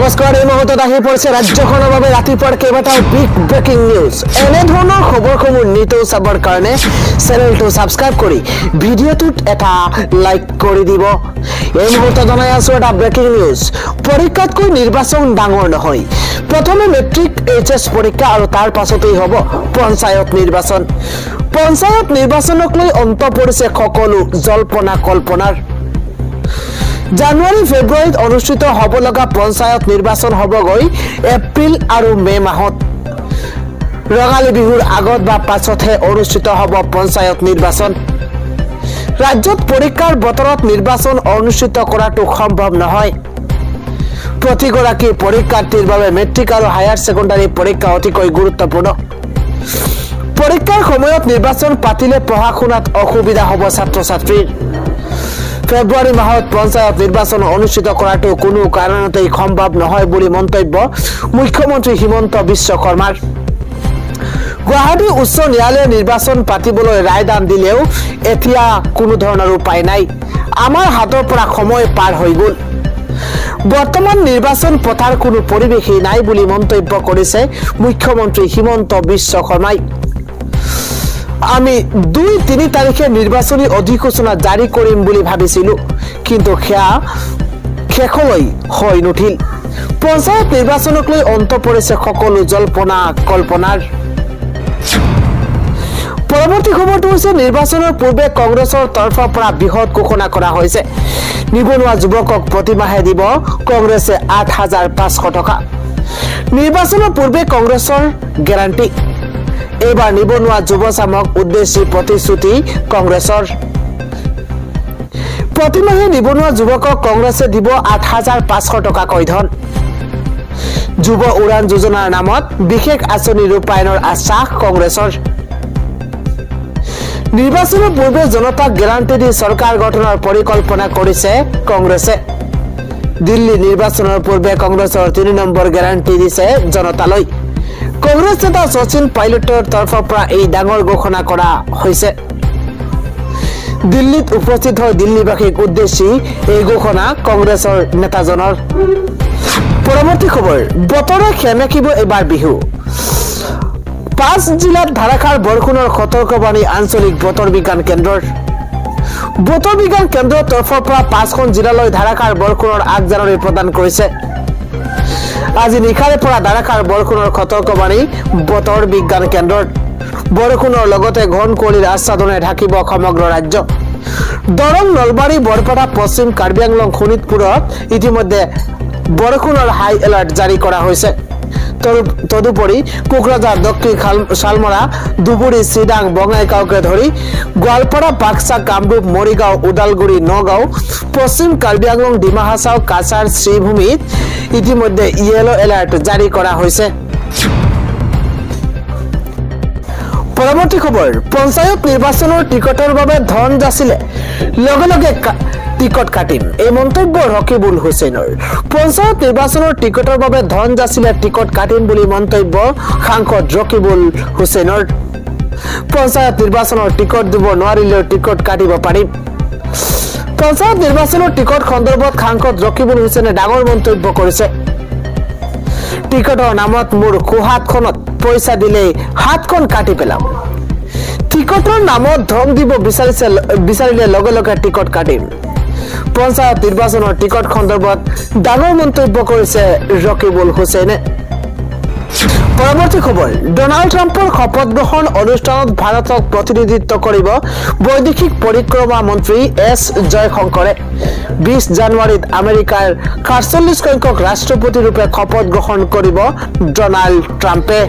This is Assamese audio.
নমস্কাৰ, এই মুহূৰ্তত আহি পৰিছে ৰাজ্যখনৰ বাবে ৰাতিপুৱাৰ কেইবাটাও বিগ ব্ৰেকিং নিউজ। এনে ধৰণৰ খবৰসমূহ নিতৌ চাবৰ কাৰণে চেনেলটো ছাবস্ক্ৰাইব কৰি ভিডিঅ'টোত এটা লাইক কৰি দিব। এই মুহূৰ্তত জনাই আছো এটা ব্ৰেকিং নিউজ। পৰীক্ষাতকৈ নিৰ্বাচন ডাঙৰ নহয়। প্ৰথমে মেট্ৰিক এইচএছ পৰীক্ষা আৰু তাৰ পাছতেই হ'ব পঞ্চায়ত নিৰ্বাচন। পঞ্চায়ত নিৰ্বাচনক লৈ অন্ত পৰিছে সকলো জল্পনা কল্পনাৰ। জানুৱাৰী ফেব্ৰুৱাৰীত অনুষ্ঠিত হ'ব লগা পঞ্চায়ত নিৰ্বাচন হ'বগৈ এপ্ৰিল আৰু মে মাহত। ৰঙালী বিহুৰ আগত বা পাছতহে অনুষ্ঠিত হ'ব পঞ্চায়ত নিৰ্বাচন। ৰাজ্যত পৰীক্ষাৰ বতৰত নিৰ্বাচন অনুষ্ঠিত কৰাটো সম্ভৱ নহয়। প্ৰতিগৰাকী পৰীক্ষাৰ্থীৰ বাবে মেট্ৰিক আৰু হায়াৰ ছেকেণ্ডাৰী পৰীক্ষা অতিকৈ গুৰুত্বপূৰ্ণ। পৰীক্ষাৰ সময়ত নিৰ্বাচন পাতিলে পঢ়া শুনাত অসুবিধা হ'ব ছাত্ৰ ছাত্ৰীৰ। ফেব্ৰুৱাৰী মাহত পঞ্চায়ত নিৰ্বাচন অনুষ্ঠিত কৰাটো কোনো কাৰণতেই সম্ভৱ নহয় বুলি মন্তব্য মুখ্যমন্ত্ৰী হিমন্ত বিশ্ব শৰ্মাৰ। গুৱাহাটী উচ্চ ন্যায়ালয়ে নিৰ্বাচন পাতিবলৈ ৰায়দান দিলেও এতিয়া কোনো ধৰণৰ উপায় নাই। আমাৰ হাতৰ পৰা সময় পাৰ হৈ গ'ল। বৰ্তমান নিৰ্বাচন পতাৰ কোনো পৰিৱেশেই নাই বুলি মন্তব্য কৰিছে মুখ্যমন্ত্ৰী হিমন্ত বিশ্ব শৰ্মাই। আমি 2-3 তাৰিখে নিৰ্বাচনী অধিসূচনা জাৰি কৰিম বুলি ভাবিছিলো, কিন্তু সেয়া শেষলৈ হৈ নুঠিল। পঞ্চায়ত নিৰ্বাচনক লৈ অন্ত পৰিছে সকলো জল্পনা কল্পনাৰ। পৰৱৰ্তী খবৰটো হৈছে নিৰ্বাচনৰ পূৰ্বে কংগ্ৰেছৰ তৰফৰ পৰা বৃহৎ ঘোষণা কৰা হৈছে। নিবনুৱা যুৱকক প্ৰতিমাহে দিব কংগ্ৰেছে 8,500 টকা। নিৰ্বাচনৰ পূৰ্বে কংগ্ৰেছৰ গেৰাণ্টি। এইবাৰ নিবনুৱা যুৱচামক উদ্দেশ্যি প্ৰতিশ্ৰুতি কংগ্ৰেছৰ। প্ৰতিমাহে নিবনুৱা যুৱকক কংগ্ৰেছে দিব 8,500 টকাকৈ ধন। যুৱ উড়ান যোজনাৰ নামত বিশেষ আঁচনি ৰূপায়ণৰ আশ্বাস কংগ্ৰেছৰ। নিৰ্বাচনৰ পূৰ্বে জনতাক গেৰাণ্টি দি চৰকাৰ গঠনৰ পৰিকল্পনা কৰিছে কংগ্ৰেছে। দিল্লী নিৰ্বাচনৰ পূৰ্বে কংগ্ৰেছৰ 3 নম্বৰ গেৰাণ্টি দিছে জনতালৈ। কংগ্ৰেছ নেতা শচীন পাইলটৰ তৰফৰ পৰা এই ডাঙৰ ঘোষণা কৰা হৈছে। দিল্লীত উপস্থিত হৈ দিল্লীবাসীক উদ্দেশ্যি এই ঘোষণা কংগ্ৰেছৰ নেতাজনৰ। পৰৱৰ্তী খবৰ, বতৰে সেমেকিব এইবাৰ বিহু। 5 জিলাত ধাৰাসাৰ বৰষুণৰ সতৰ্কবাণী আঞ্চলিক বতৰ বিজ্ঞান কেন্দ্ৰৰ। বতৰ বিজ্ঞান কেন্দ্ৰৰ তৰফৰ পৰা 5খন জিলালৈ ধাৰাসাৰ বৰষুণৰ আগজাননী প্ৰদান কৰিছে। আজি নিশাৰে পৰা ধাৰাসাৰ বৰষুণৰ সতৰ্কবাণী বতৰ বিজ্ঞান কেন্দ্ৰৰ। বৰষুণৰ লগতে ঘন কুঁৱলীৰ আচ্ছাদনে ঢাকিব সমগ্ৰ ৰাজ্য। দৰং, নলবাৰী, বৰপেটা, পশ্চিম কাৰ্বি আংলং, শোণিতপুৰত ইতিমধ্যে বৰষুণৰ হাই এলাৰ্ট জাৰি কৰা হৈছে। তদুপৰি কোকৰাঝাৰ, দক্ষিণ শালমৰা, ধুবুৰী, চিৰাং, বঙাইগাঁওকে ধৰি গোৱালপাৰা, বাক্সা, কামৰূপ, মৰিগাঁও, ওদালগুৰি, নগাঁও, পশ্চিম কাৰ্বি আংলং, ডিমা হাছাও, কাছাৰ, শ্ৰীভূমিত ইতিমধ্যে ইয়েলো এলাৰ্ট জাৰি কৰা হৈছে। পৰৱৰ্তী খবৰ, পঞ্চায়ত নিৰ্বাচনৰ টিকটৰ বাবে ধন যাচিলে লগে লগে টিকট কাটিম। এই মন্তব্য ৰকিবুল হুছেইনৰ। পঞ্চায়ত নিৰ্বাচনৰ টিকটৰ বাবে ধন যাচিলে টিকট কাটিম বুলি মন্তব্য সাংসদ ৰকিবুল হুছেইনৰ। পঞ্চায়ত নিৰ্বাচনৰ টিকট দিব নোৱাৰিলেও টিকট কাটিব পাৰিম। পঞ্চায়ত নিৰ্বাচনৰ টিকট সন্দৰ্ভত সাংসদ ৰকিবুল হুছেইনে ডাঙৰ মন্তব্য কৰিছে। টিকটৰ নামত মোৰ সোঁহাতখনত পইচা দিলেই হাতখন কাটি পেলাম। টিকটৰ নামত ধন দিব বিচাৰিলে লগে লগে টিকট কাটিম। পঞ্চায়ত নিৰ্বাচনৰ টিকট সন্দৰ্ভত ডাঙৰ মন্তব্য কৰিছে ৰকিবুল হুছেইনে। পৰৱৰ্তী খবৰ, ডনাল্ড ট্ৰাম্পৰ শপত গ্ৰহণ অনুষ্ঠানত ভাৰতক প্ৰতিনিধিত্ব কৰিব বৈদেশিক পৰিক্ৰমা মন্ত্ৰী এছ জয়শংকৰে। 20 জানুৱাৰীত আমেৰিকাৰ 47 সংখ্যক ৰাষ্ট্ৰপতি ৰূপে শপত গ্ৰহণ কৰিব ডনাল্ড ট্ৰাম্পে।